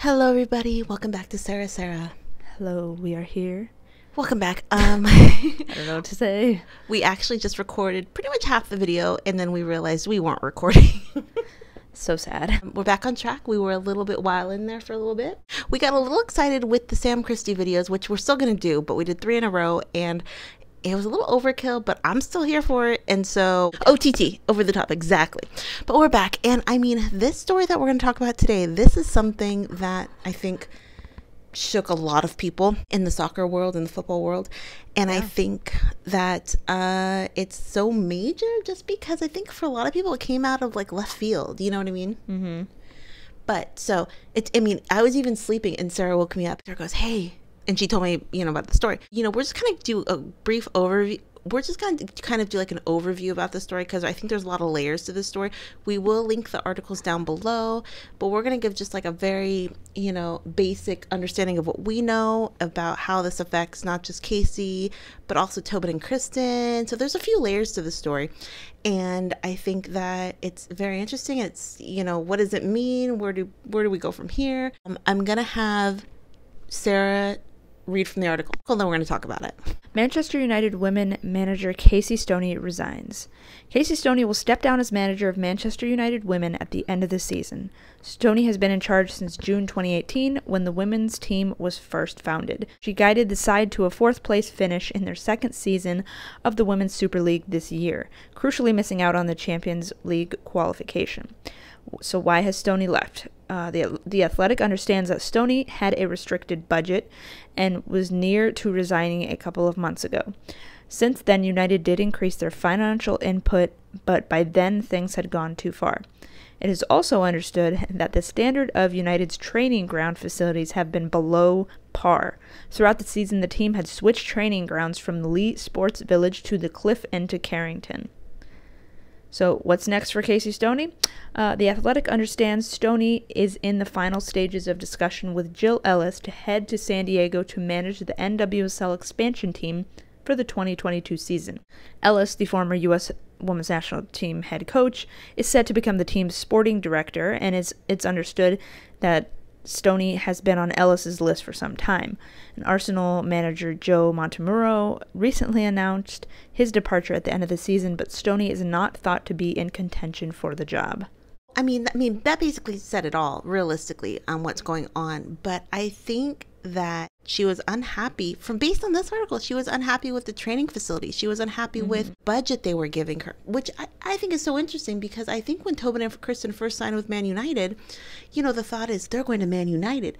Hello, everybody. Welcome back to Sarah. Hello, we are here. Welcome back. I don't know what to say. We actually just recorded pretty much half the video, and then we realized we weren't recording. So sad. We're back on track. We were a little bit while in there for a little bit. We got a little excited with the Sam Christie videos, which we're still going to do, but we did 3 in a row, and it was a little overkill, but I'm still here for it. And so, OTT, over the top, exactly. But we're back. And I mean, this story that we're going to talk about today, this is something that I think shook a lot of people in the soccer world, in the football world. And I think that it's so major just because I think for a lot of people, it came out of like left field. You know what I mean? Mm-hmm. But so, I was even sleeping and Sarah woke me up. Sarah goes, hey. And she told me, about the story. We're just going to do a brief overview. We're just going to kind of do like an overview about the story because I think there's a lot of layers to this story. We will link the articles down below, but we're going to give just like a very, basic understanding of what we know about how this affects not just Casey, but also Tobin and Christen. So there's a few layers to the story. And I think that it's very interesting. It's, what does it mean? Where do we go from here? I'm going to have Sarah read from the article, and then we're going to talk about it. Manchester United women manager Casey Stoney resigns. Casey Stoney will step down as manager of Manchester United women at the end of the season. Stoney has been in charge since June 2018, when the women's team was first founded. She guided the side to a 4th place finish in their 2nd season of the Women's Super League this year, crucially missing out on the Champions League qualification. So why has Stoney left? The Athletic understands that Stoney had a restricted budget and was near to resigning a couple of months ago. Since then, United did increase their financial input, but by then things had gone too far. It is also understood that the standard of United's training ground facilities have been below par. Throughout the season, the team had switched training grounds from the Lee Sports Village to the Cliff End to Carrington. So what's next for Casey Stoney? The Athletic understands Stoney is in the final stages of discussion with Jill Ellis to head to San Diego to manage the NWSL expansion team for the 2022 season. Ellis, the former U.S. Women's National Team head coach, is set to become the team's sporting director, and it's understood that Stoney has been on Ellis's list for some time. And Arsenal manager Joe Montemurro recently announced his departure at the end of the season, but Stoney is not thought to be in contention for the job. I mean, that basically said it all, realistically, on what's going on. But I think that she was unhappy based on this article. She was unhappy with the training facility. She was unhappy with budget they were giving her, which I think is so interesting because I think when Tobin and Christen first signed with Man United, the thought is they're going to Man United.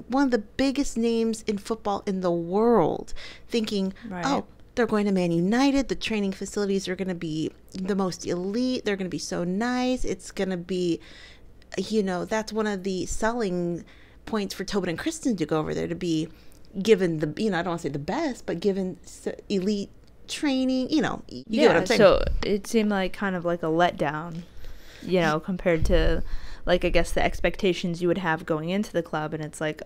One of the biggest names in football in the world, thinking, right. They're going to Man United. The training facilities are going to be the most elite. They're going to be so nice. It's going to be, that's one of the selling points for Tobin and Christen to go over there, to be given the, I don't want to say the best, but given elite training, you get what I'm saying. So it seemed like kind of like a letdown, compared to, like, I guess the expectations you would have going into the club. And it's like,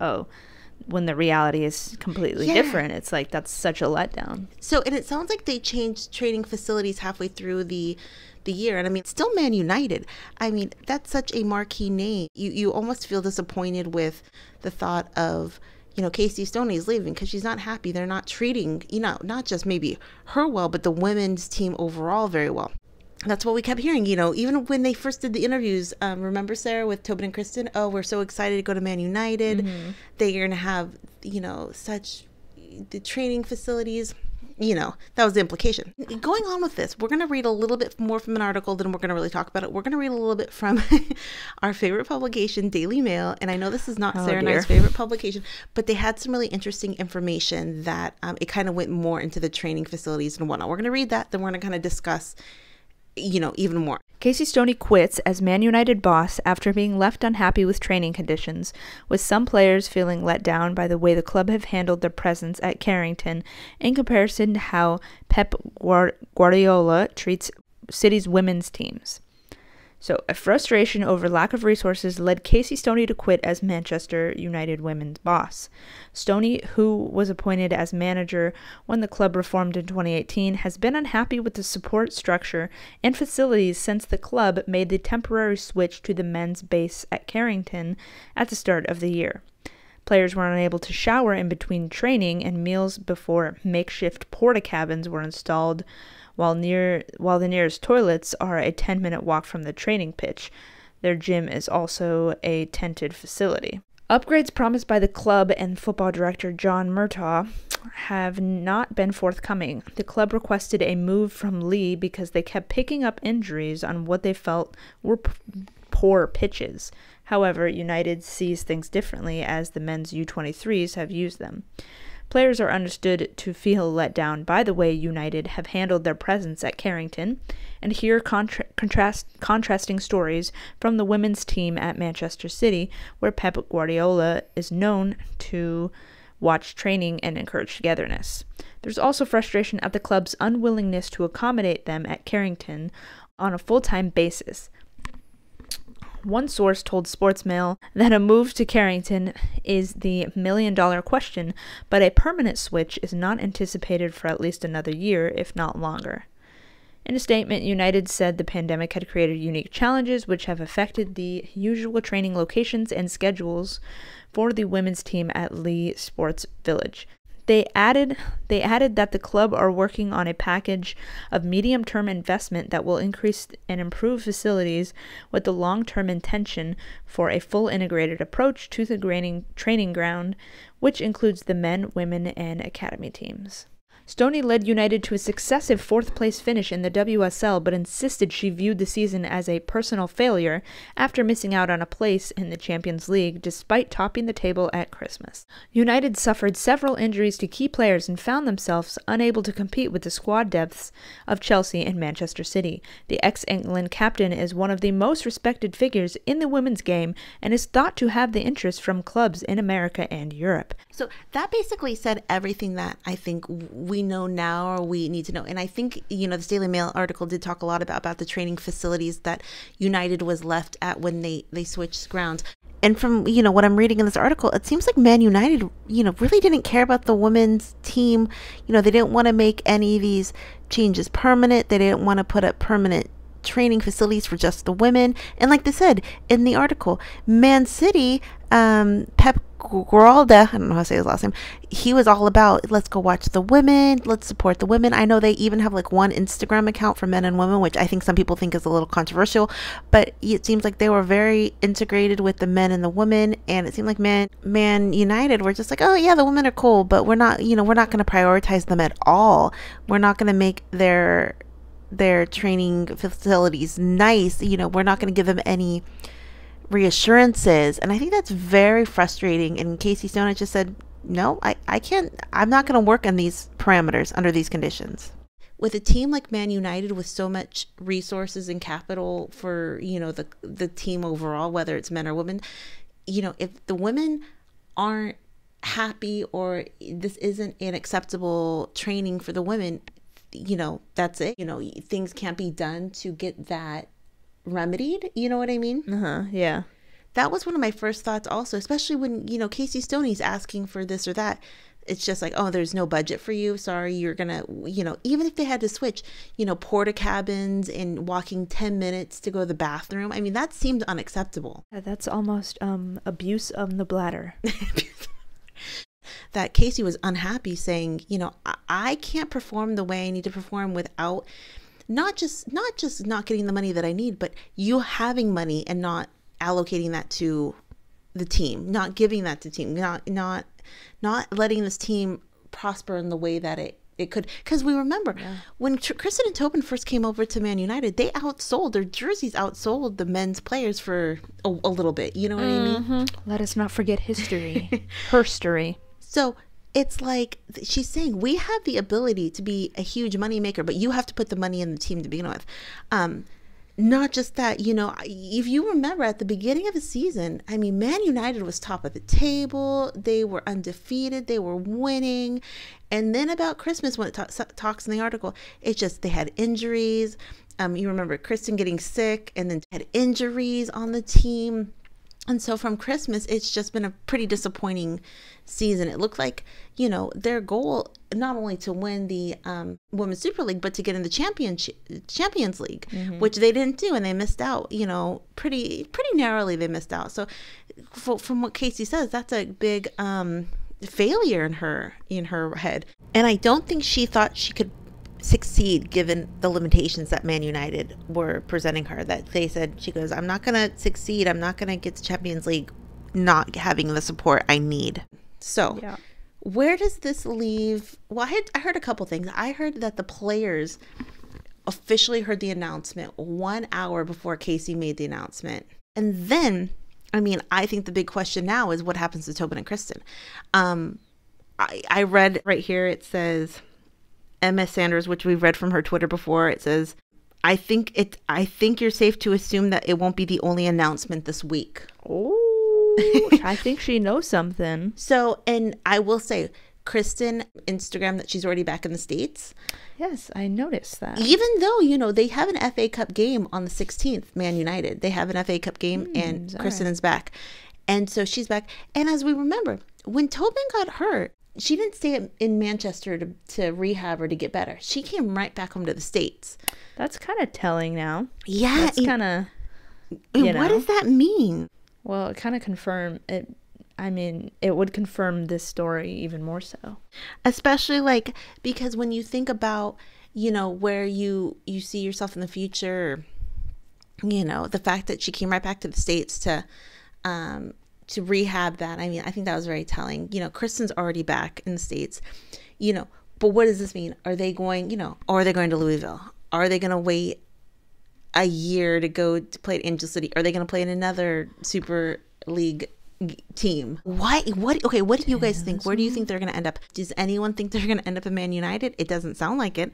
when the reality is completely different, it's like that's such a letdown. So, and it sounds like they changed training facilities halfway through the year. And still Man United. That's such a marquee name. You almost feel disappointed with the thought of, Casey Stoney is leaving because she's not happy. They're not treating, not just maybe her well, but the women's team overall very well. That's what we kept hearing, even when they first did the interviews. Remember, Sarah, with Tobin and Christen? Oh, we're so excited to go to Man United. Mm-hmm. They're going to have, such the training facilities. That was the implication. Going on with this, we're going to read a little bit more from an article than we're going to really talk about it. We're going to read a little bit from our favorite publication, Daily Mail. And I know this is not Sarah and I's favorite publication, but they had some really interesting information that it kind of went more into the training facilities and whatnot. We're going to read that, then we're going to kind of discuss even more. Casey Stoney quits as Man United boss after being left unhappy with training conditions, with some players feeling let down by the way the club have handled their presence at Carrington in comparison to how Pep Guardiola treats City's women's teams. So, a frustration over lack of resources led Casey Stoney to quit as Manchester United women's boss. Stoney, who was appointed as manager when the club reformed in 2018, has been unhappy with the support structure and facilities since the club made the temporary switch to the men's base at Carrington at the start of the year. Players were unable to shower in between training and meals before makeshift porta cabins were installed, while the nearest toilets are a 10-minute walk from the training pitch. Their gym is also a tented facility. Upgrades promised by the club and football director John Murtaugh have not been forthcoming. The club requested a move from Lee because they kept picking up injuries on what they felt were poor pitches. However, United sees things differently as the men's U23s have used them. Players are understood to feel let down by the way United have handled their presence at Carrington, and hear contrasting stories from the women's team at Manchester City, where Pep Guardiola is known to watch training and encourage togetherness. There's also frustration at the club's unwillingness to accommodate them at Carrington on a full-time basis. One source told Sportsmail that a move to Carrington is the million-dollar question, but a permanent switch is not anticipated for at least another year, if not longer. In a statement, United said the pandemic had created unique challenges which have affected the usual training locations and schedules for the women's team at Lee Sports Village. They added that the club are working on a package of medium-term investment that will increase and improve facilities with the long-term intention for a full integrated approach to the training ground, which includes the men, women, and academy teams. Stoney led United to a successive fourth-place finish in the WSL, but insisted she viewed the season as a personal failure after missing out on a place in the Champions League despite topping the table at Christmas. United suffered several injuries to key players and found themselves unable to compete with the squad depths of Chelsea and Manchester City. The ex-England captain is one of the most respected figures in the women's game and is thought to have the interest from clubs in America and Europe. So that basically said everything that I think we know now or we need to know. And I think, this Daily Mail article did talk a lot about the training facilities that United was left at when they switched grounds. And from, what I'm reading in this article, it seems like Man United, really didn't care about the women's team. They didn't want to make any of these changes permanent. They didn't want to put up permanent training facilities for just the women. And like they said in the article, Man City, Pep Guardiola, I don't know how to say his last name, he was all about, let's go watch the women, let's support the women. I know they even have like one Instagram account for men and women, which I think some people think is a little controversial, but it seems like they were very integrated with the men and the women, and it seemed like Man United were just like, oh yeah, the women are cool, but we're not going to prioritize them at all. We're not going to make their training facilities nice. We're not going to give them any reassurances. And I think that's very frustrating. And Casey Stoney just said, no, I can't, I'm not going to work on these parameters under these conditions. With a team like Man United with so much resources and capital for, the team overall, whether it's men or women, if the women aren't happy or this isn't an acceptable training for the women, that's it. Things can't be done to get that remedied. You know what I mean? Yeah. That was one of my first thoughts also, especially when, Casey Stoney's asking for this or that. It's just like, oh, there's no budget for you. Sorry, you're going to, even if they had to switch, porta cabins and walking 10 minutes to go to the bathroom. I mean, that seemed unacceptable. That's almost abuse of the bladder. That Casey was unhappy saying, I can't perform the way I need to perform without not just not getting the money that I need, but you having money and not allocating that to the team, not giving that to the team, not letting this team prosper in the way that it could. Because we remember when Christen and Tobin first came over to Man United, they outsold, their jerseys outsold the men's players for a little bit. You know what I mean? Let us not forget history. Herstory. So it's like she's saying, we have the ability to be a huge money maker, but you have to put the money in the team to begin with. Not just that, if you remember at the beginning of the season, I mean, Man United was top of the table. They were undefeated. They were winning. And then about Christmas, when it talks in the article, it's just they had injuries. You remember Christen getting sick and then had injuries on the team. And so from Christmas, it's just been a pretty disappointing season. It looked like, their goal, not only to win the Women's Super League, but to get in the Champions League, which they didn't do. And they missed out, pretty narrowly they missed out. So from what Casey says, that's a big failure in her head. And I don't think she thought she could succeed given the limitations that Man United were presenting her. That they said, she goes, I'm not gonna succeed, I'm not gonna get to Champions League not having the support I need. So yeah. Where does this leave? Well, I heard a couple things. I heard that the players officially heard the announcement 1 hour before Casey made the announcement. And then, I think the big question now is what happens to Tobin and Christen. I read right here, it says MS Sanders, which we've read from her Twitter before, it says, I think you're safe to assume that it won't be the only announcement this week. Oh, I think she knows something. So, and I will say, Christen Instagram that she's already back in the States. Yes, I noticed that. Even though, they have an FA Cup game on the 16th, Man United. They have an FA Cup game and Christen is back. And so she's back. And as we remember, when Tobin got hurt, she didn't stay in Manchester to rehab or to get better. She came right back home to the States. That's kind of telling now. Yeah. That's kind of, what does that mean? Well, it kind of confirmed it. It would confirm this story even more so. Especially because when you think about, where you see yourself in the future, the fact that she came right back to the States to rehab that. I think that was very telling. Christen's already back in the States, but what does this mean? Are they going, are they going to Louisville? Are they going to wait a year to go to play at Angel City? Are they going to play in another Super League team? What do you guys think? Where do you think they're going to end up? Does anyone think they're going to end up in Man United? It doesn't sound like it.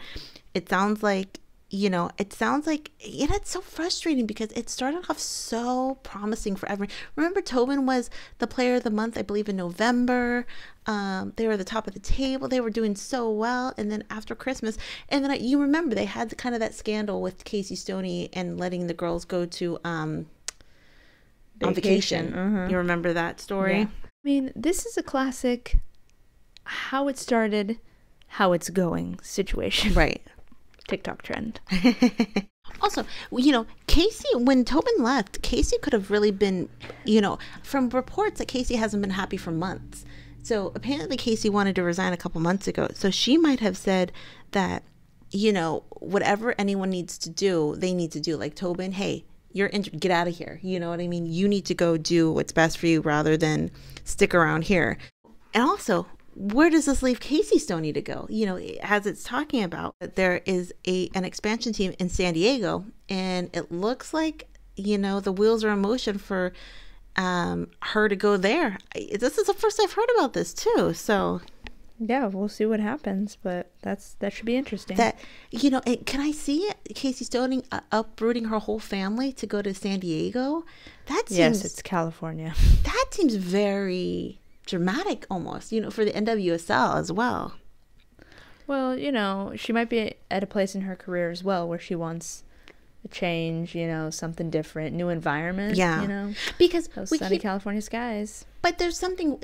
It sounds like, it's so frustrating because it started off so promising for everyone. Remember, Tobin was the player of the month, I believe, in November. They were at the top of the table. They were doing so well. And then after Christmas, and then you remember they had kind of that scandal with Casey Stoney and letting the girls go to on vacation. You remember that story? Yeah. This is a classic how it started, how it's going situation. Right. TikTok trend. Also, Casey, when Tobin left, Casey could have really been, from reports that Casey hasn't been happy for months. So apparently Casey wanted to resign a couple months ago. So she might have said that, whatever anyone needs to do, they need to do. Like Tobin, hey, you're injured, get out of here. You know what I mean? You need to go do what's best for you rather than stick around here. And also, where does this leave Casey Stoney to go? As it's talking about, there is an expansion team in San Diego, and it looks like, the wheels are in motion for her to go there. This is the first I've heard about this too. So yeah, we'll see what happens, but that should be interesting. Can I see Casey Stoney uprooting her whole family to go to San Diego? Yes, it's California. That seems very dramatic almost, for the NWSL as well. Well, she might be at a place in her career as well where she wants a change, something different, new environment. Yeah, because those sunny California skies. But there's something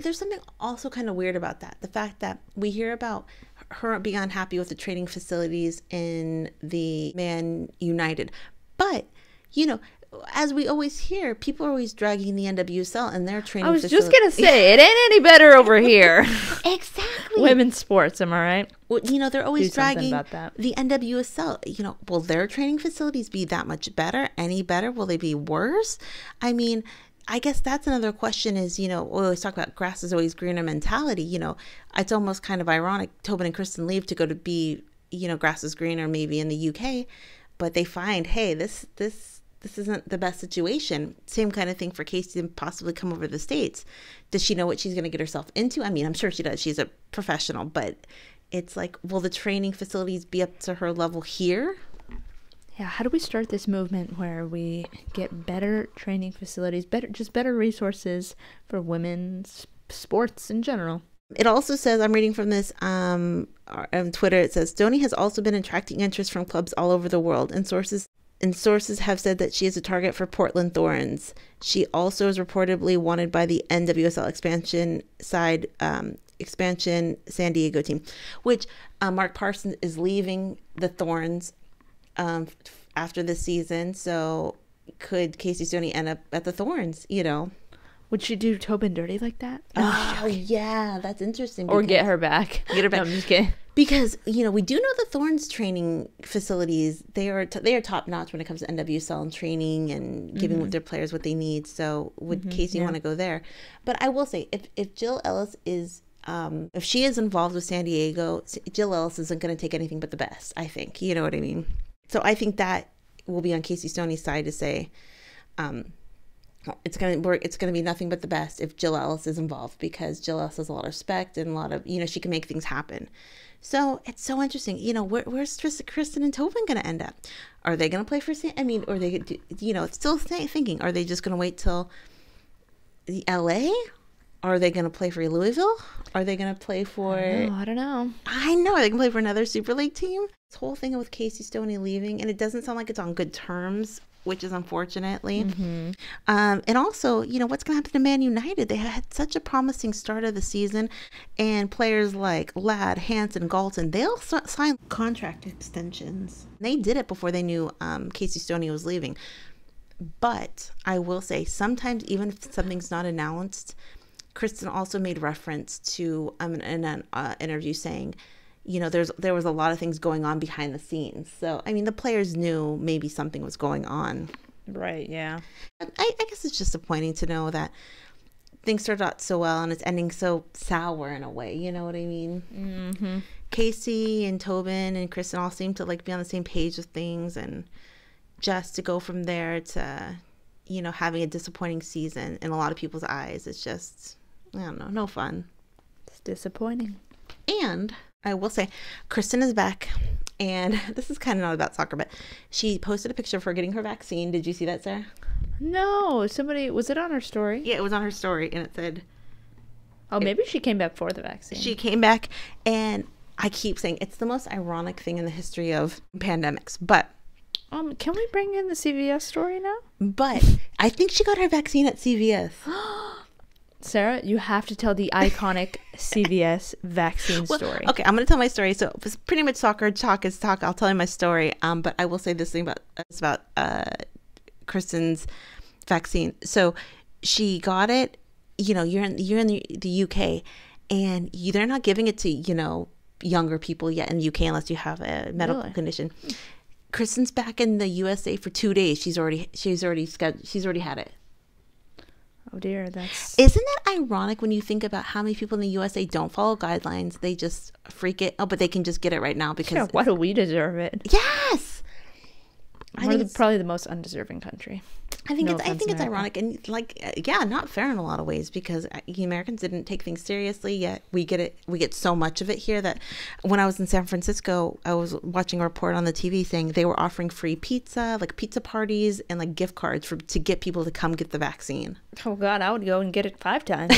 also kind of weird about that. The fact that we hear about her being unhappy with the training facilities in the Man United, but as we always hear, people are always dragging the NWSL and their training facilities. I was just going to say, it ain't any better over here. Exactly. Women's sports, am I right? Well, they're always dragging the NWSL. Will their training facilities be that much better? Any better? Will they be worse? I guess that's another question is, we always talk about grass is always greener mentality. It's almost kind of ironic. Tobin and Christen leave to go to be, grass is greener maybe in the UK, but they find, hey, this isn't the best situation. Same kind of thing for Casey to possibly come over to the States. Does she know what she's going to get herself into? I'm sure she does. She's a professional, but it's like, will the training facilities be up to her level here? Yeah, how do we start this movement where we get better training facilities, better resources for women's sports in general? It also says, I'm reading from this on Twitter, it says, Stoney has also been attracting interest from clubs all over the world, and sources have said that she is a target for Portland Thorns. She also is reportedly wanted by the NWSL expansion San Diego team, which Mark Parsons is leaving the Thorns after this season. So could Casey Stoney end up at the Thorns, you know? Would she do Tobin dirty like that? Oh, yeah, that's interesting. Or get her back. Get her back. No, I'm just kidding. Because, you know, we do know the Thorns training facilities, they are top notch when it comes to NWSL and training and giving their players what they need. So would Casey want to go there? But I will say, if Jill Ellis is, if she is involved with San Diego, Jill Ellis isn't going to take anything but the best, I think. You know what I mean? So I think that will be on Casey Stoney's side to say, it's gonna be nothing but the best if Jill Ellis is involved, because Jill Ellis has a lot of respect and a lot of, you know, she can make things happen. So it's so interesting. You know, where's Christen and Tobin gonna end up? Are they gonna play for or they, you know, it's still thinking, are they just gonna wait till the LA? Are they gonna play for Louisville? Are they gonna play for? I don't know. I know. Are they gonna play for another Super League team? This whole thing with Casey Stoney leaving, and it doesn't sound like it's on good terms, which is unfortunately. And also, you know, what's going to happen to Man United? They had such a promising start of the season, and players like Ladd, Hansen, Galton, they'll sign contract extensions. They did it before they knew Casey Stoney was leaving. But I will say, sometimes even if something's not announced, Christen also made reference to in an interview saying, you know, there was a lot of things going on behind the scenes. So, I mean, the players knew maybe something was going on. Right, yeah. I guess it's disappointing to know that things started out so well and it's ending so sour in a way. You know what I mean? Casey and Tobin and Christen all seem to like be on the same page with things, and just to go from there to, you know, having a disappointing season in a lot of people's eyes, it's just, I don't know, no fun. It's disappointing. And I will say, Christen is back, and this is kind of not about soccer, but she posted a picture of her getting her vaccine. Did you see that, Sarah? No, was it on her story? Yeah, it was on her story, and it said... Oh, maybe she came back for the vaccine. She came back, and I keep saying it's the most ironic thing in the history of pandemics, but... Can we bring in the CVS story now? But I think she got her vaccine at CVS. Sarah, you have to tell the iconic CVS vaccine story. Okay, I'm going to tell my story. So it's pretty much soccer talk is talk. I'll tell you my story. But I will say this thing about Christen's vaccine. So she got it. You know, you're in the UK, and they're not giving it to, you know, younger people yet in the UK unless you have a medical condition. Christen's back in the USA for 2 days. She's already had it. Oh dear, isn't that ironic when you think about how many people in the USA don't follow guidelines? They just freak it. Oh, but they can just get it right now because why do we deserve it? Yes, We're probably the most undeserving country. I think it's ironic and not fair in a lot of ways, because Americans didn't take things seriously, yet we get so much of it here that when I was in San Francisco, I was watching a report on the TV saying they were offering free pizza, like pizza parties and like gift cards to get people to come get the vaccine. Oh God, I would go and get it 5 times.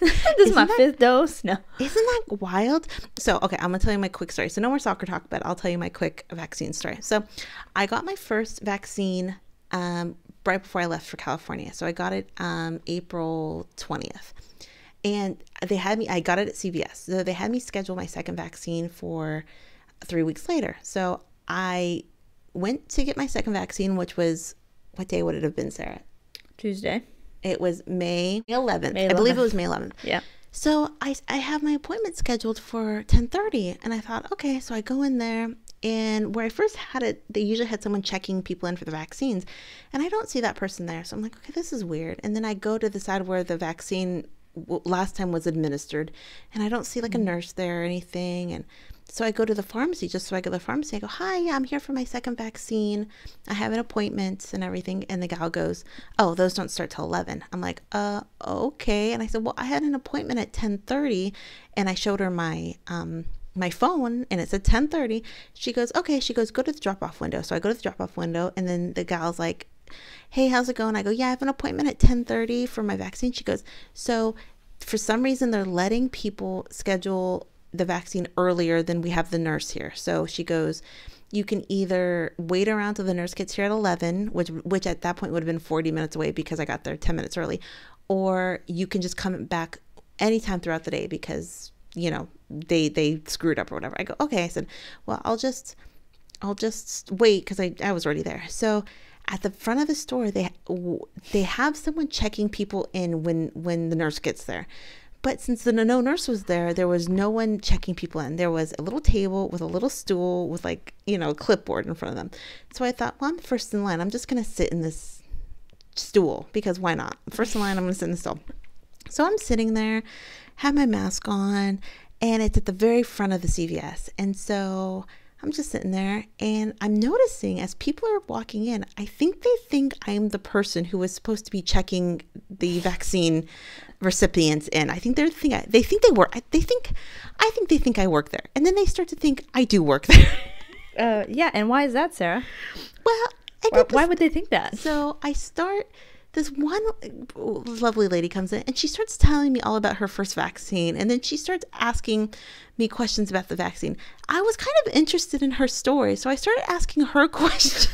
This is my 5th dose. No. Isn't that wild? So, okay, I'm going to tell you my quick story. So no more soccer talk, but I'll tell you my quick vaccine story. So I got my first vaccine right before I left for California. So I got it April 20th. And I got it at CVS. So they had me schedule my second vaccine for 3 weeks later. So I went to get my second vaccine, which was, what day would it have been, Sarah? Tuesday. It was May 11th. I believe it was May 11th. Yeah. So I have my appointment scheduled for 10:30, and I thought, okay, so I go in there, and where I first had it, they usually had someone checking people in for the vaccines, and I don't see that person there. So I'm like, okay, this is weird. And then I go to the side where the vaccine last time was administered, and I don't see like a nurse there or anything. And so I go to the pharmacy, just so I go to the pharmacy. I go, hi, yeah, I'm here for my second vaccine. I have an appointment and everything. And the gal goes, oh, those don't start till 11. I'm like, okay. And I said, well, I had an appointment at 10:30, and I showed her my phone, and it said 10:30. She goes, okay. She goes, go to the drop-off window. So I go to the drop-off window, and then the gal's like, hey, how's it going? I go, yeah, I have an appointment at 10:30 for my vaccine. She goes, so for some reason they're letting people schedule the vaccine earlier than we have the nurse here. So she goes, you can either wait around till the nurse gets here at 11, which at that point would have been 40 minutes away because I got there 10 minutes early, or you can just come back anytime throughout the day because, you know, they screwed up or whatever. I go, okay. I said, well, I'll just wait because I was already there. So at the front of the store, they have someone checking people in when the nurse gets there. But since the no nurse was there was no one checking people in. There was a little table with a little stool with, like, you know, a clipboard in front of them. So I thought, well, I'm first in line. I'm just going to sit in this stool because why not? First in line, I'm going to sit in the stool. So I'm sitting there, have my mask on, and it's at the very front of the CVS. And so I'm just sitting there, and I'm noticing as people are walking in, I think they think I'm the person who was supposed to be checking the vaccine recipients in. I think they think I work there, and then they start to think I do work there. Yeah, and why is that, Sarah? Well, why would they think that? So this one lovely lady comes in and she starts telling me all about her first vaccine, and then she starts asking me questions about the vaccine. I was kind of interested in her story, so I started asking her questions.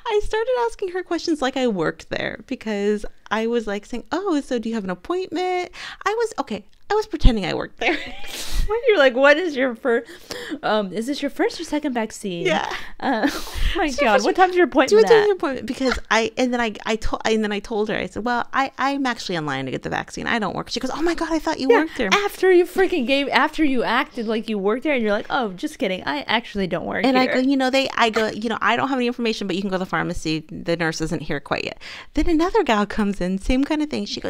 I started asking her questions like I worked there, because I was like saying, oh, so do you have an appointment? I was pretending I worked there. You're like, what is your first, is this your first or second vaccine? Yeah. Oh my God. What time's your appointment at? Your appointment? Because I told her, I said, well, I'm actually in line to get the vaccine. I don't work. She goes, oh my God, I thought you worked there. After you acted like you worked there, and you're like, oh, just kidding. I actually don't work and here. I go, I don't have any information, but you can go to the pharmacy. The nurse isn't here quite yet. Then another gal comes in, same kind of thing. She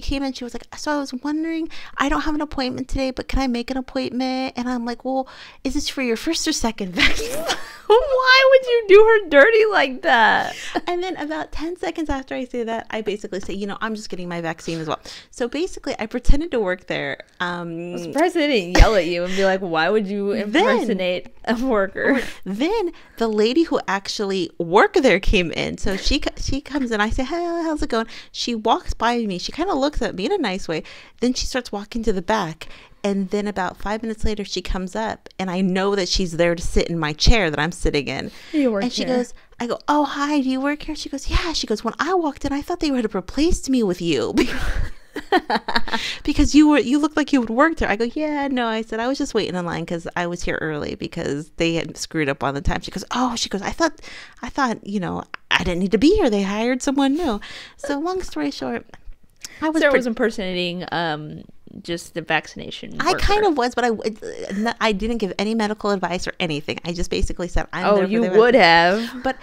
came in, she was like, so I was wondering, I don't have an appointment today, but can I make an appointment? And I'm like, well, is this for your first or second vaccine? Why would you do her dirty like that? And then about 10 seconds after I say that, I basically say, I'm just getting my vaccine as well. So basically, I pretended to work there. I'm surprised they didn't yell at you and be like, why would you impersonate a worker? Then the lady who actually worked there came in. So she comes in. I say, hey, how's it going? She walks by me. She kind of looks at me in a nice way. Then she starts walking to the back. And then about 5 minutes later, she comes up, and I know that she's there to sit in my chair that I'm sitting in. You work and she here. goes, I go, oh, hi, do you work here? She goes, yeah. She goes, when I walked in, I thought they would have replaced me with you. Because you looked like you would work there. I go, yeah, no. I said, I was just waiting in line because I was here early because they had screwed up on the time. She goes, oh, I thought, I didn't need to be here. They hired someone new. So long story short, Sarah was impersonating just the vaccination worker. I kind of was, but I didn't give any medical advice or anything. I just basically said, I'm there for you would have. But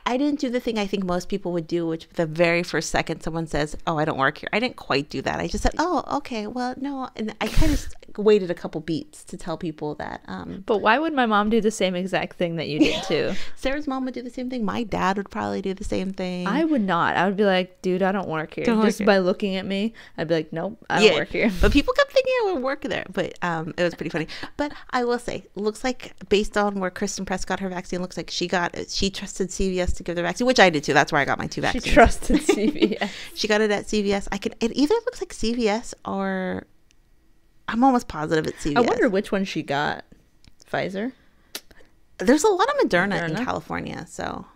I didn't do the thing I think most people would do, which the very first second someone says, oh, I don't work here. I didn't quite do that. I just said, oh, okay, well, no. And I kind of waited a couple beats to tell people that. But why would my mom do the same exact thing that you did too? Sarah's mom would do the same thing. My dad would probably do the same thing. I would not. I would be like, dude, I don't work here. By looking at me, I'd be like, nope, I don't work here. But people kept thinking I would work there. But it was pretty funny. But I will say, looks like based on where Christen Press got her vaccine, looks like she trusted CVS to give the vaccine, which I did too. That's where I got my 2 vaccines. She trusted CVS. She got it at CVS. It either looks like CVS or I'm almost positive it's CVS. I wonder which one she got. Pfizer? There's a lot of Moderna in California, so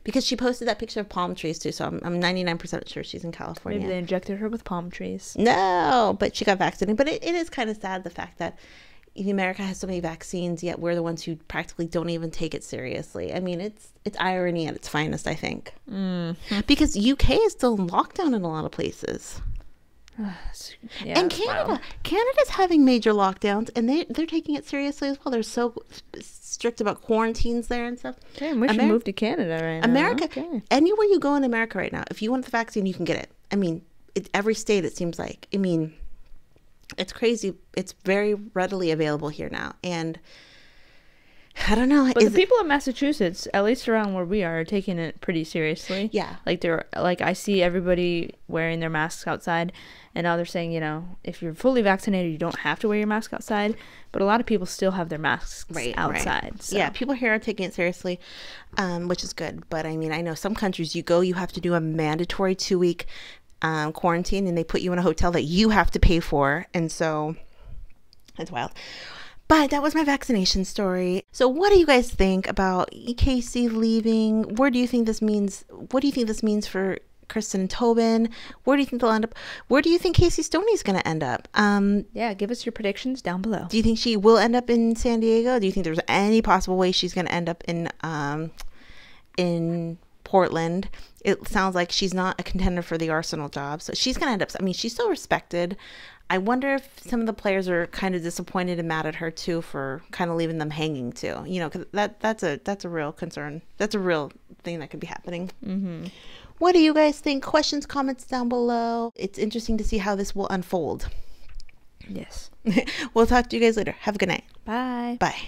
because she posted that picture of palm trees too, so I'm 99% sure she's in California. Maybe they injected her with palm trees. No, but she got vaccinated. But it is kind of sad, the fact that America has so many vaccines, yet we're the ones who practically don't even take it seriously. I mean, it's irony at its finest, I think. Because UK is still in lockdown in a lot of places. Yeah, and Canada's having major lockdowns, and they're taking it seriously as well. They're so strict about quarantines there and stuff. Damn, we should move to Canada right now. America, anywhere you go in America right now, if you want the vaccine, you can get it. I mean, every state, it seems like. I mean, it's crazy. It's very readily available here now, and I don't know. But the people in Massachusetts, at least around where we are taking it pretty seriously. Yeah. Like I see everybody wearing their masks outside, and now they're saying, if you're fully vaccinated, you don't have to wear your mask outside. But a lot of people still have their masks outside. Right. So. Yeah, people here are taking it seriously, which is good. But I mean, I know some countries you have to do a mandatory 2-week quarantine, and they put you in a hotel that you have to pay for. And so it's wild. But that was my vaccination story. So what do you guys think about Casey leaving? Where do you think this means? What do you think this means for Christen and Tobin? Where do you think they'll end up? Where do you think Casey Stoney is going to end up? Yeah, give us your predictions down below. Do you think she will end up in San Diego? Do you think there's any possible way she's going to end up in Portland? It sounds like she's not a contender for the Arsenal job, so she's going to end up. I mean, she's still respected. I wonder if some of the players are kind of disappointed and mad at her too for kind of leaving them hanging too. You know, because that's a real concern. That's a real thing that could be happening. Mm-hmm. What do you guys think? Questions, comments down below. It's interesting to see how this will unfold. Yes. We'll talk to you guys later. Have a good night. Bye. Bye.